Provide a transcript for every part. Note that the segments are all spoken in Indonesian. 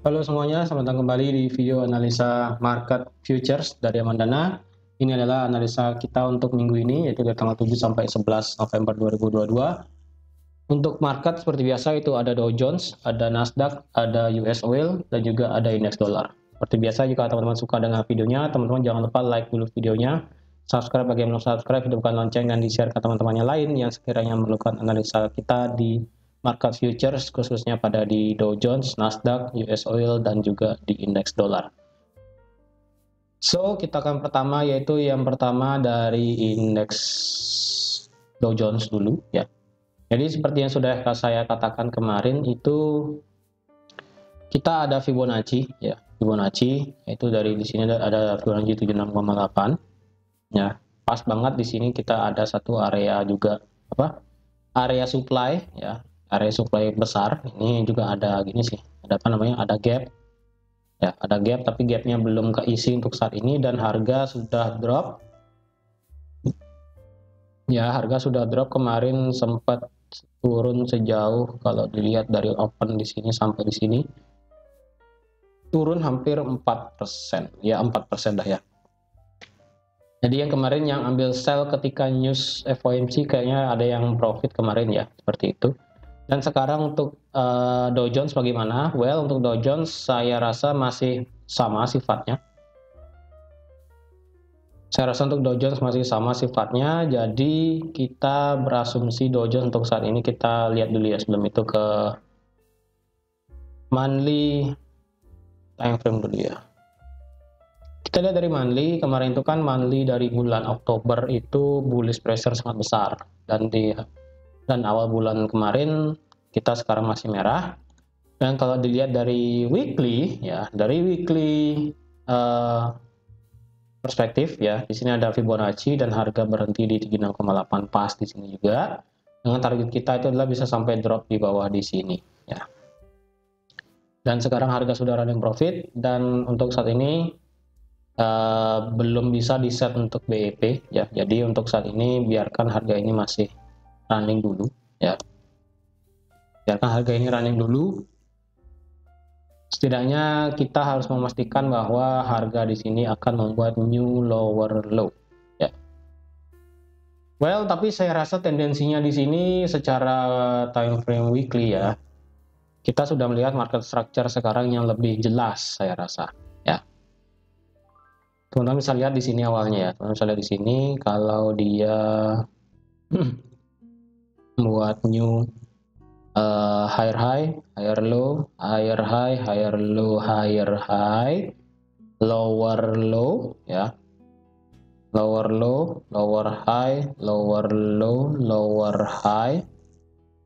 Halo semuanya, selamat datang kembali di video analisa market futures dari Amandana. Ini adalah analisa kita untuk minggu ini, yaitu dari tanggal 7 sampai 11 November 2022. Untuk market seperti biasa itu ada Dow Jones, ada Nasdaq, ada US Oil, dan juga ada indeks dolar. Seperti biasa, jika teman-teman suka dengan videonya, teman-teman jangan lupa like dulu videonya, subscribe bagi yang belum subscribe, hidupkan lonceng, dan di-share ke teman-temannya lain yang sekiranya memerlukan analisa kita di market futures, khususnya pada di Dow Jones, Nasdaq, US Oil, dan juga di indeks dolar. So, kita akan pertama, yaitu yang pertama dari indeks Dow Jones dulu ya. Jadi seperti yang sudah saya katakan kemarin, itu kita ada Fibonacci ya. Fibonacci itu dari di sini ada Fibonacci 76,8 ya. Pas banget di sini kita ada satu area juga area supply ya. Area supply besar. Ini juga ada gini sih. Ada apa namanya? Ada gap. Ya, ada gap tapi gapnya belum keisi untuk saat ini dan harga sudah drop. Ya, harga sudah drop kemarin, sempat turun sejauh, kalau dilihat dari open di sini sampai di sini turun hampir 4%. Ya, 4% dah ya. Jadi yang kemarin yang ambil sell ketika news FOMC kayaknya ada yang profit kemarin ya, seperti itu. Dan sekarang untuk Dow Jones bagaimana? Well, untuk Dow Jones saya rasa masih sama sifatnya. Saya rasa untuk Dow Jones masih sama sifatnya, jadi kita berasumsi Dow Jones untuk saat ini kita lihat dulu ya, sebelum itu ke monthly time frame dulu ya. Kita lihat dari monthly, kemarin itu kan monthly dari bulan Oktober itu bullish pressure sangat besar, dan awal bulan kemarin kita sekarang masih merah. Dan kalau dilihat dari weekly ya, dari weekly perspektif ya, di sini ada Fibonacci dan harga berhenti di 76,8 pas di sini juga. Dengan target kita itu adalah bisa sampai drop di bawah di sini ya. Dan sekarang harga sudah running profit dan untuk saat ini belum bisa di set untuk BEP ya. Jadi untuk saat ini biarkan harga ini masih running dulu ya. Biarkan harga ini running dulu. Setidaknya kita harus memastikan bahwa harga di sini akan membuat new lower low ya. Well, tapi saya rasa tendensinya di sini secara time frame weekly ya, kita sudah melihat market structure sekarang yang lebih jelas saya rasa ya. Teman-teman bisa lihat di sini awalnya ya. Teman-teman bisa lihat di sini kalau dia membuat new higher high, higher low, higher high, higher low, higher high, lower low ya, lower low, lower high, lower low, lower high,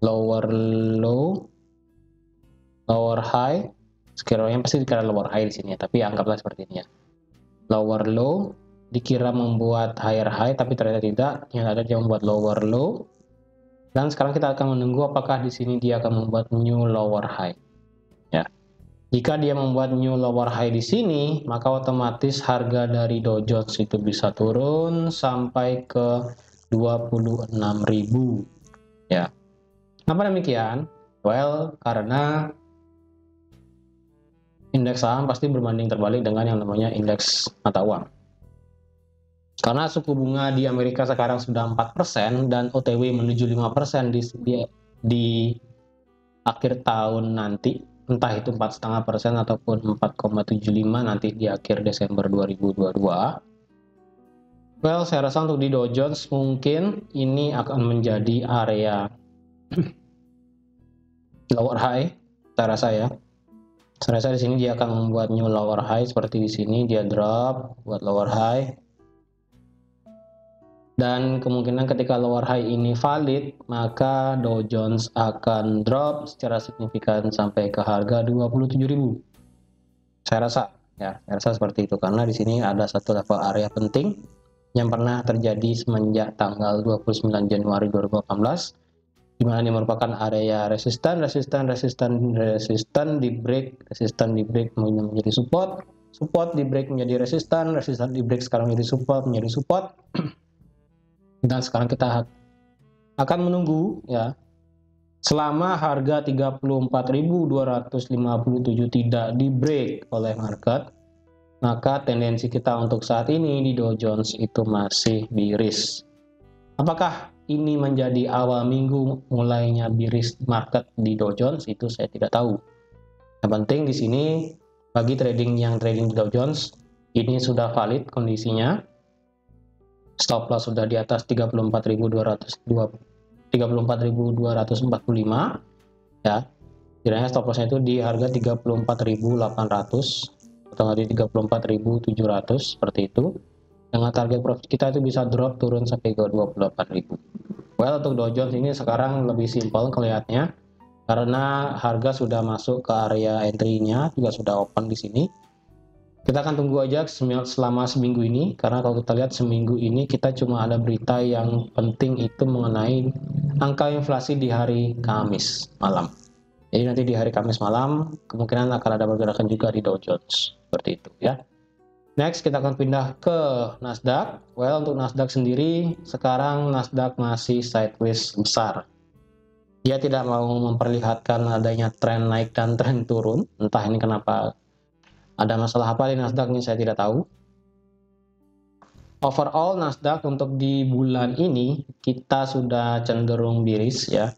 lower low, lower high. Sekiranya pasti dikira lower high di sini ya, tapi anggaplah seperti ini ya. Lower low dikira membuat higher high, tapi ternyata tidak. Yang ada dia membuat lower low. Dan sekarang kita akan menunggu apakah di sini dia akan membuat new lower high. Ya. Jika dia membuat new lower high di sini, maka otomatis harga dari Dow Jones itu bisa turun sampai ke 26.000. Ya. Kenapa demikian? Well, karena indeks saham pasti berbanding terbalik dengan yang namanya indeks mata uang. Karena suku bunga di Amerika sekarang sudah 4% dan OTW menuju 5% di akhir tahun nanti, entah itu 4,5% ataupun 4,75 nanti di akhir Desember 2022. Well, saya rasa untuk di Dow Jones mungkin ini akan menjadi area lower high, saya rasa ya. Saya rasa di sini dia akan membuat new lower high seperti di sini, dia drop buat lower high. Dan kemungkinan ketika lower high ini valid, maka Dow Jones akan drop secara signifikan sampai ke harga 27.000. Saya rasa ya, saya rasa seperti itu karena di sini ada satu level area penting yang pernah terjadi semenjak tanggal 29 Januari 2018, di mana ini merupakan area resisten di break, resisten di break menjadi support, support di break menjadi resisten di break sekarang menjadi support. Dan sekarang kita akan menunggu ya Selama harga 34.257 tidak di break oleh market, maka tendensi kita untuk saat ini di Dow Jones itu masih bearish. Apakah ini menjadi awal minggu mulainya bearish market di Dow Jones? Itu saya tidak tahu. Yang penting di sini bagi trading di Dow Jones ini sudah valid kondisinya. Stop loss sudah di atas 34.245 ya. Kiranya stop lossnya itu di harga 34.800 atau di 34.700 seperti itu. Dengan target profit kita itu bisa drop turun sampai ke 28.000. Well, untuk Dow Jones ini sekarang lebih simpel kelihatannya karena harga sudah masuk ke area entry-nya, juga sudah open di sini. Kita akan tunggu aja selama seminggu ini, karena kalau kita lihat seminggu ini kita cuma ada berita yang penting itu mengenai angka inflasi di hari Kamis malam. Jadi nanti di hari Kamis malam kemungkinan akan ada pergerakan juga di Dow Jones seperti itu ya. Next kita akan pindah ke Nasdaq. Well, untuk Nasdaq sendiri sekarang Nasdaq masih sideways besar. Dia tidak mau memperlihatkan adanya tren naik dan tren turun. Entah ini kenapa, ada masalah apa di Nasdaq ini saya tidak tahu. Overall Nasdaq untuk di bulan ini kita sudah cenderung bearish ya.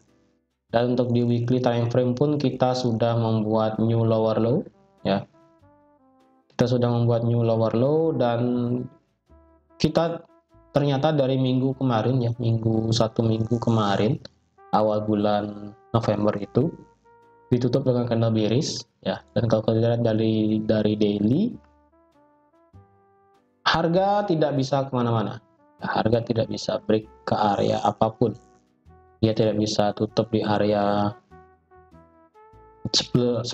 Dan untuk di weekly time frame pun kita sudah membuat new lower low ya. Kita sudah membuat new lower low dan kita ternyata dari minggu kemarin ya, satu minggu kemarin awal bulan November itu ditutup dengan candle bearish ya. Dan kalau kita lihat dari daily, harga tidak bisa kemana-mana ya, harga tidak bisa break ke area apapun. Dia tidak bisa tutup di area 11.500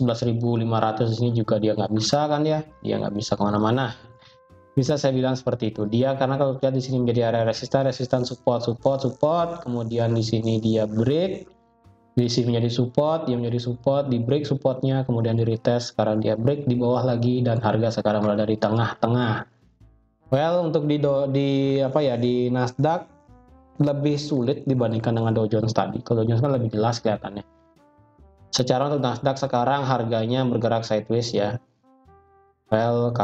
ini juga dia nggak bisa kan ya, dia nggak bisa kemana-mana. Bisa saya bilang seperti itu. Dia karena kalau lihat di sini menjadi area resistan, support, kemudian di sini dia break, di sini menjadi support, dia menjadi support, di break supportnya, kemudian di retest, sekarang dia break di bawah lagi dan harga sekarang berada di tengah-tengah. Well, untuk di Nasdaq lebih sulit dibandingkan dengan Dow Jones tadi. Kalau Dow Jones kan lebih jelas kelihatannya. Secara untuk Nasdaq sekarang harganya bergerak sideways ya. Well,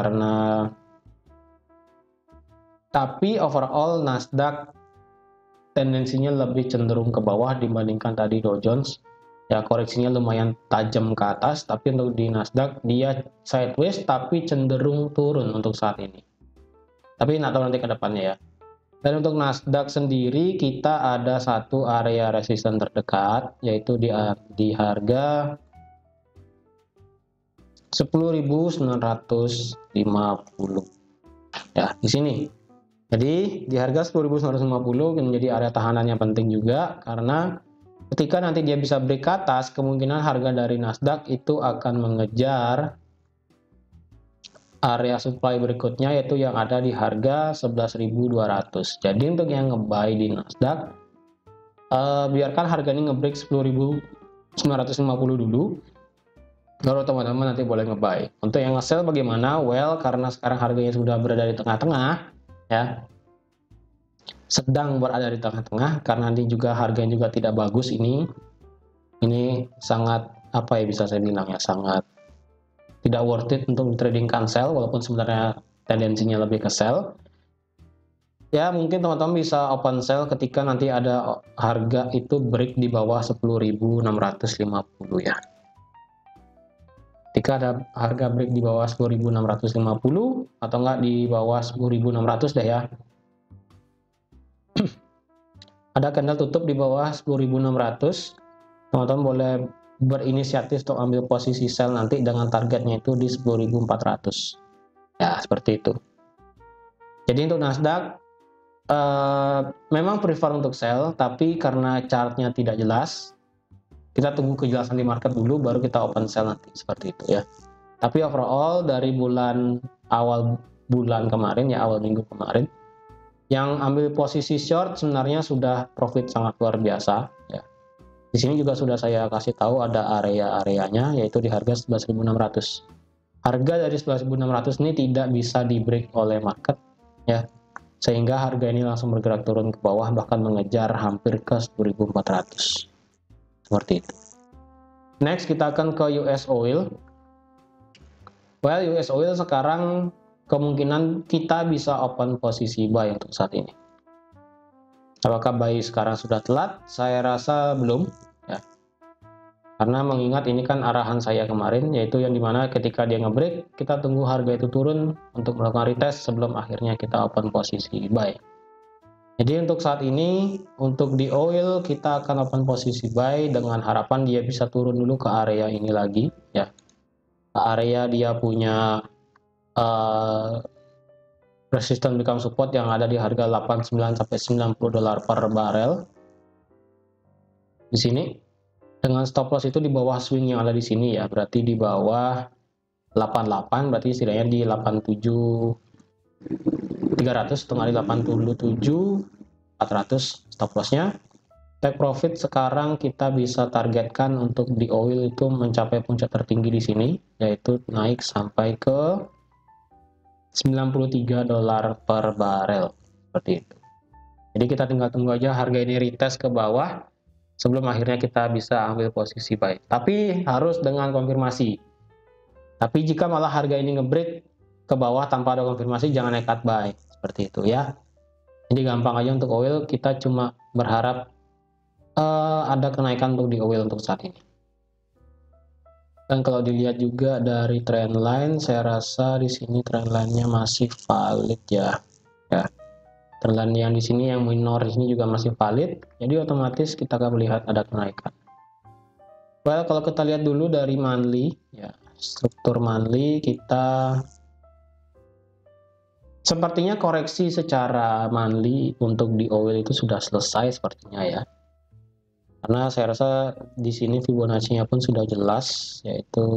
tapi overall Nasdaq tendensinya lebih cenderung ke bawah dibandingkan tadi Dow Jones. Ya, koreksinya lumayan tajam ke atas, tapi untuk di Nasdaq dia sideways tapi cenderung turun untuk saat ini. Tapi nggak tahu nanti ke depannya ya. Dan untuk Nasdaq sendiri kita ada satu area resisten terdekat yaitu di harga 10.950 ya di sini. Jadi di harga 10.950 menjadi area tahanan yang penting juga karena ketika nanti dia bisa break ke atas, kemungkinan harga dari Nasdaq itu akan mengejar area supply berikutnya yaitu yang ada di harga 11.200. Jadi untuk yang nge-buy di Nasdaq biarkan harga ini nge-break 10.950 dulu, baru teman-teman nanti boleh nge-buy. Untuk yang nge-sell bagaimana? Well, karena sekarang harganya sudah berada di tengah-tengah ya, sedang berada di tengah-tengah karena nanti juga harganya juga tidak bagus ini sangat bisa saya bilang ya, sangat tidak worth it untuk trading cancel walaupun sebenarnya tendensinya lebih ke sell. Ya mungkin teman-teman bisa open sell ketika nanti ada harga itu break di bawah 10.650 ya. Ketika ada harga break di bawah 10.650 atau enggak di bawah 10.600 deh ya. Ada candle tutup di bawah 10.600, teman-teman boleh berinisiatif untuk ambil posisi sell nanti dengan targetnya itu di 10.400 ya, seperti itu. Jadi untuk Nasdaq memang prefer untuk sell, tapi karena chartnya tidak jelas kita tunggu kejelasan di market dulu baru kita open sell nanti, seperti itu ya. Tapi overall dari awal bulan kemarin ya, awal minggu kemarin yang ambil posisi short sebenarnya sudah profit sangat luar biasa ya. Di sini juga sudah saya kasih tahu ada area-areanya yaitu di harga 11.600. Harga dari 11.600 ini tidak bisa di break oleh market ya. Sehingga harga ini langsung bergerak turun ke bawah bahkan mengejar hampir ke 10.400. seperti itu. Next kita akan ke US oil. Well, US oil sekarang kemungkinan kita bisa open posisi buy untuk saat ini. Apakah buy sekarang sudah telat? Saya rasa belum, ya. Karena mengingat ini kan arahan saya kemarin, yaitu yang dimana ketika dia nge-break, kita tunggu harga itu turun untuk melakukan retest sebelum akhirnya kita open posisi buy. Jadi untuk saat ini, untuk di oil kita akan open posisi buy dengan harapan dia bisa turun dulu ke area ini lagi, ya. Ke area dia punya resistance become support yang ada di harga 89 sampai 90 dolar per barel. Di sini dengan stop loss itu di bawah swing yang ada di sini, ya. Berarti di bawah 88, berarti setidaknya di 87 300 setengah di 87 400 stop lossnya. Take profit sekarang kita bisa targetkan untuk di oil itu mencapai puncak tertinggi di sini, yaitu naik sampai ke 93 dolar per barel, seperti itu. Jadi kita tinggal tunggu aja harga ini retest ke bawah sebelum akhirnya kita bisa ambil posisi buy. Tapi harus dengan konfirmasi. Tapi jika malah harga ini nge-break ke bawah tanpa ada konfirmasi, jangan nekat buy, seperti itu ya. Jadi gampang aja untuk oil, kita cuma berharap ada kenaikan untuk di oil untuk saat ini. Dan kalau dilihat juga dari trendline, saya rasa di sini trendline-nya masih valid ya. Ya. Trendline yang di sini yang minor ini juga masih valid, jadi otomatis kita akan melihat ada kenaikan. Well, kalau kita lihat dulu dari monthly, ya, struktur monthly kita sepertinya koreksi secara monthly untuk di oil itu sudah selesai sepertinya ya. Karena saya rasa di sini Fibonacci-nya pun sudah jelas, yaitu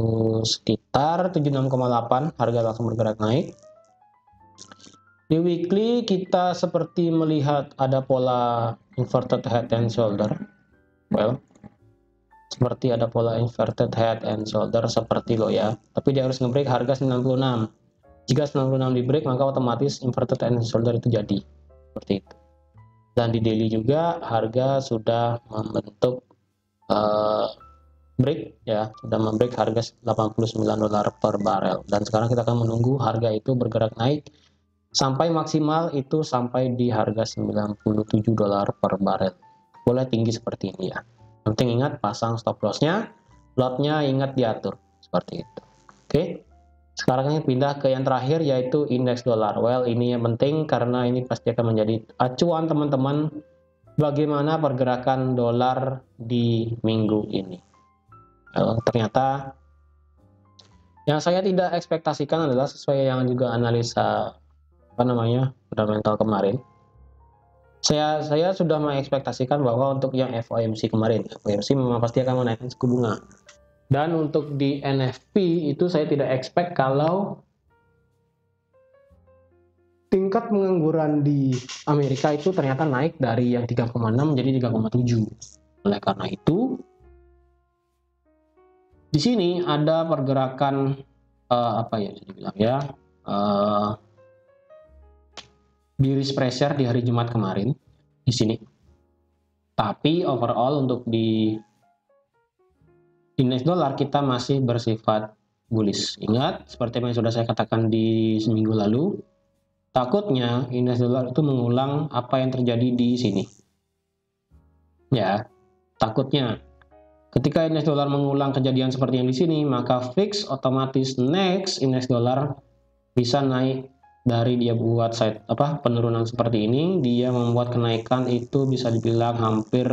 sekitar 76,8, harga langsung bergerak naik. Di weekly kita seperti melihat ada pola inverted head and shoulder. Well, seperti ada pola inverted head and shoulder seperti lo ya. Tapi dia harus nge-break harga 96. Jika 96 di break, maka otomatis inverted head and shoulder itu jadi. Seperti itu. Dan di daily juga harga sudah membentuk break ya, sudah membreak harga 89 dolar per barel. Dan sekarang kita akan menunggu harga itu bergerak naik sampai maksimal itu sampai di harga 97 dolar per barel. Boleh tinggi seperti ini ya. Penting ingat pasang stop loss-nya, lot-nya ingat diatur seperti itu. Oke. Sekarang ini pindah ke yang terakhir yaitu indeks dolar. Well, ini yang penting karena ini pasti akan menjadi acuan teman-teman bagaimana pergerakan dolar di minggu ini. Well, ternyata yang saya tidak ekspektasikan adalah sesuai yang juga analisa fundamental kemarin. Saya sudah mengekspektasikan bahwa untuk yang FOMC kemarin, FOMC memang pasti akan menaikkan suku bunga. Dan untuk di NFP itu saya tidak expect kalau tingkat pengangguran di Amerika itu ternyata naik dari yang 3,6 menjadi 3,7. Oleh karena itu, di sini ada pergerakan bearish pressure di hari Jumat kemarin di sini. Tapi overall untuk di indeks dolar kita masih bersifat bullish. Ingat, seperti yang sudah saya katakan di seminggu lalu, takutnya indeks dolar itu mengulang apa yang terjadi di sini. Ya, takutnya ketika indeks dolar mengulang kejadian seperti yang di sini, maka fix otomatis next indeks dolar bisa naik dari dia buat penurunan seperti ini, dia membuat kenaikan itu bisa dibilang hampir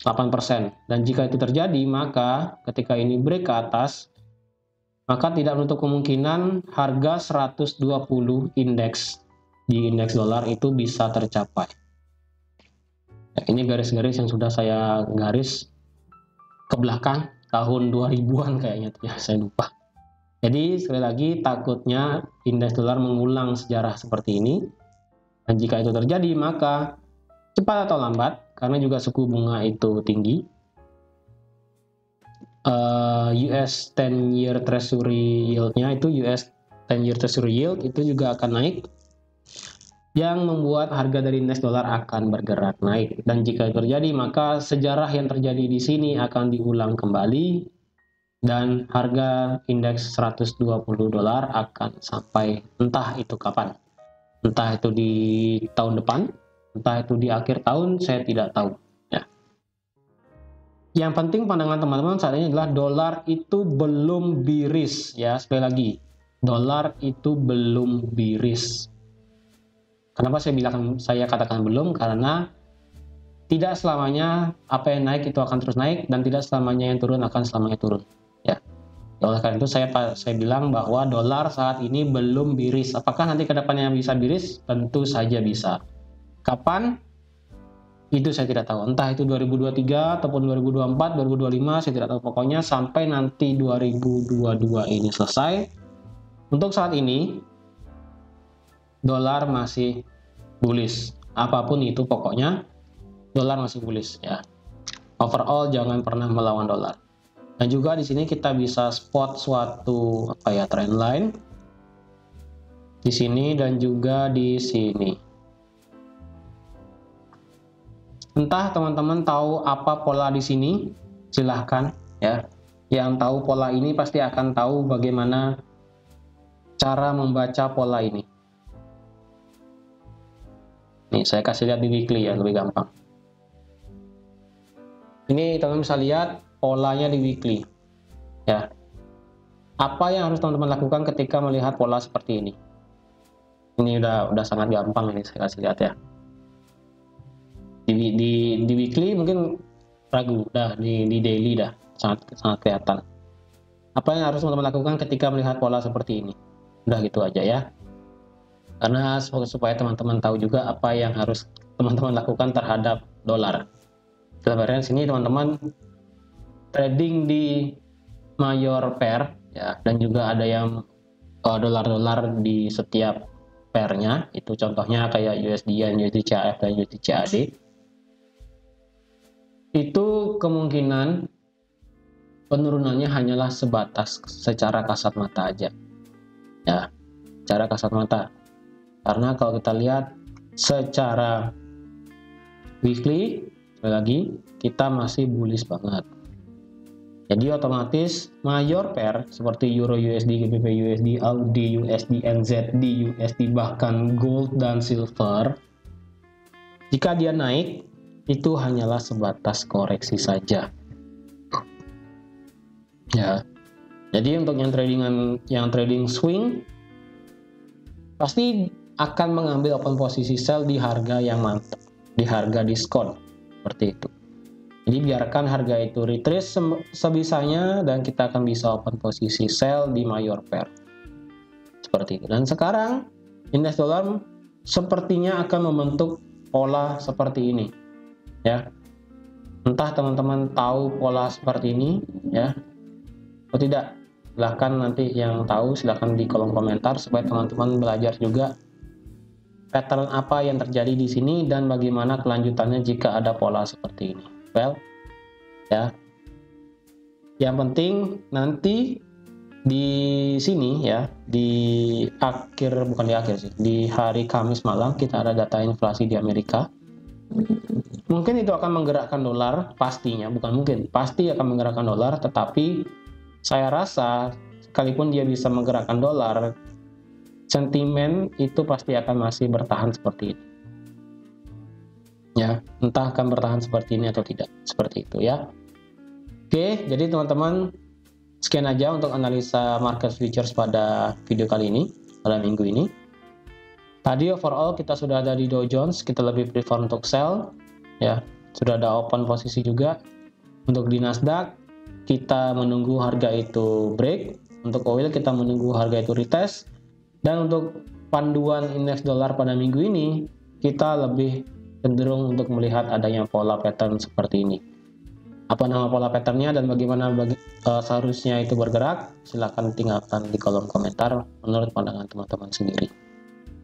8%. Dan jika itu terjadi, maka ketika ini break ke atas, maka tidak menutup kemungkinan harga 120 indeks di indeks dolar itu bisa tercapai. Nah, ini garis-garis yang sudah saya garis ke belakang tahun 2000-an kayaknya ya, saya lupa. Jadi sekali lagi takutnya indeks dolar mengulang sejarah seperti ini. Dan jika itu terjadi, maka cepat atau lambat, karena juga suku bunga itu tinggi, US 10-year Treasury yield-nya itu US 10-year Treasury yield itu juga akan naik. yang membuat harga dari indeks dolar akan bergerak naik. Dan jika terjadi, maka sejarah yang terjadi di sini akan diulang kembali dan harga indeks 120 dolar akan sampai entah itu kapan. Entah itu di tahun depan, entah itu di akhir tahun, saya tidak tahu. Ya. Yang penting pandangan teman-teman saat ini adalah dolar itu belum biris. Ya, sekali lagi, dolar itu belum biris. Kenapa saya katakan belum? Karena tidak selamanya apa yang naik itu akan terus naik dan tidak selamanya yang turun akan selamanya turun. Ya. Oleh karena itu saya bilang bahwa dolar saat ini belum biris. Apakah nanti ke depannya bisa biris? Tentu saja bisa. Kapan? Itu saya tidak tahu. Entah itu 2023 ataupun 2024, 2025, saya tidak tahu. Pokoknya sampai nanti 2022 ini selesai. Untuk saat ini dolar masih bullish. Apapun itu pokoknya dolar masih bullish ya. Overall jangan pernah melawan dolar. Dan juga di sini kita bisa spot suatu trend line di sini dan juga di sini. Entah teman-teman tahu apa pola di sini, silahkan ya. Yang tahu pola ini pasti akan tahu bagaimana cara membaca pola ini. Nih, saya kasih lihat di weekly ya, lebih gampang. Ini teman-teman bisa lihat polanya di weekly. Ya. Apa yang harus teman-teman lakukan ketika melihat pola seperti ini? Ini udah sangat gampang ini saya kasih lihat ya. Di weekly mungkin ragu, di daily sangat kelihatan. Apa yang harus teman-teman lakukan ketika melihat pola seperti ini? Udah gitu aja ya. Karena supaya teman-teman tahu juga apa yang harus teman-teman lakukan terhadap dolar. Sebenarnya sini teman-teman trading di mayor pair ya, dan juga ada yang dolar-dolar di setiap pairnya. Itu contohnya kayak USD-Yen, USD CHF dan USD CAD. Itu kemungkinan penurunannya hanyalah sebatas secara kasat mata aja. Ya, secara kasat mata. Karena kalau kita lihat secara weekly, sekali lagi, kita masih bullish banget. Jadi otomatis mayor pair seperti Euro USD, GBP USD, AUD USD, NZD USD, bahkan gold dan silver, jika dia naik, itu hanyalah sebatas koreksi saja. Ya. Jadi untuk yang trading swing, pasti akan mengambil open posisi sell di harga yang mantap, di harga diskon seperti itu. Jadi biarkan harga itu retrace sebisanya dan kita akan bisa open posisi sell di mayor pair seperti itu. Dan sekarang indeks dolar sepertinya akan membentuk pola seperti ini ya. Entah teman-teman tahu pola seperti ini ya atau tidak, silahkan nanti yang tahu silahkan di kolom komentar supaya teman-teman belajar juga pattern apa yang terjadi di sini dan bagaimana kelanjutannya jika ada pola seperti ini. Well, ya. Yang penting nanti di sini ya, di hari Kamis malam kita ada data inflasi di Amerika. Mungkin itu akan menggerakkan dolar, pastinya, bukan mungkin, pasti akan menggerakkan dolar, tetapi saya rasa sekalipun dia bisa menggerakkan dolar, sentimen itu pasti akan masih bertahan seperti itu. Ya, entah akan bertahan seperti ini atau tidak, seperti itu ya. Oke, jadi teman-teman sekian aja untuk analisa market futures pada video kali ini, pada minggu ini. Tadi overall kita sudah ada di Dow Jones, kita lebih prefer untuk sell, ya. Sudah ada open posisi juga. Untuk di Nasdaq kita menunggu harga itu break, untuk oil kita menunggu harga itu retest. Dan untuk panduan indeks dolar pada minggu ini, kita lebih cenderung untuk melihat adanya pola pattern seperti ini. Apa nama pola patternnya dan bagaimana seharusnya itu bergerak? Silahkan tinggalkan di kolom komentar menurut pandangan teman-teman sendiri.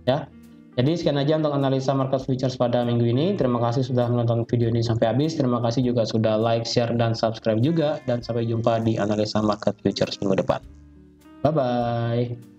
Ya, jadi sekian aja untuk analisa market futures pada minggu ini. Terima kasih sudah menonton video ini sampai habis. Terima kasih juga sudah like, share, dan subscribe juga. Dan sampai jumpa di analisa market futures minggu depan. Bye-bye.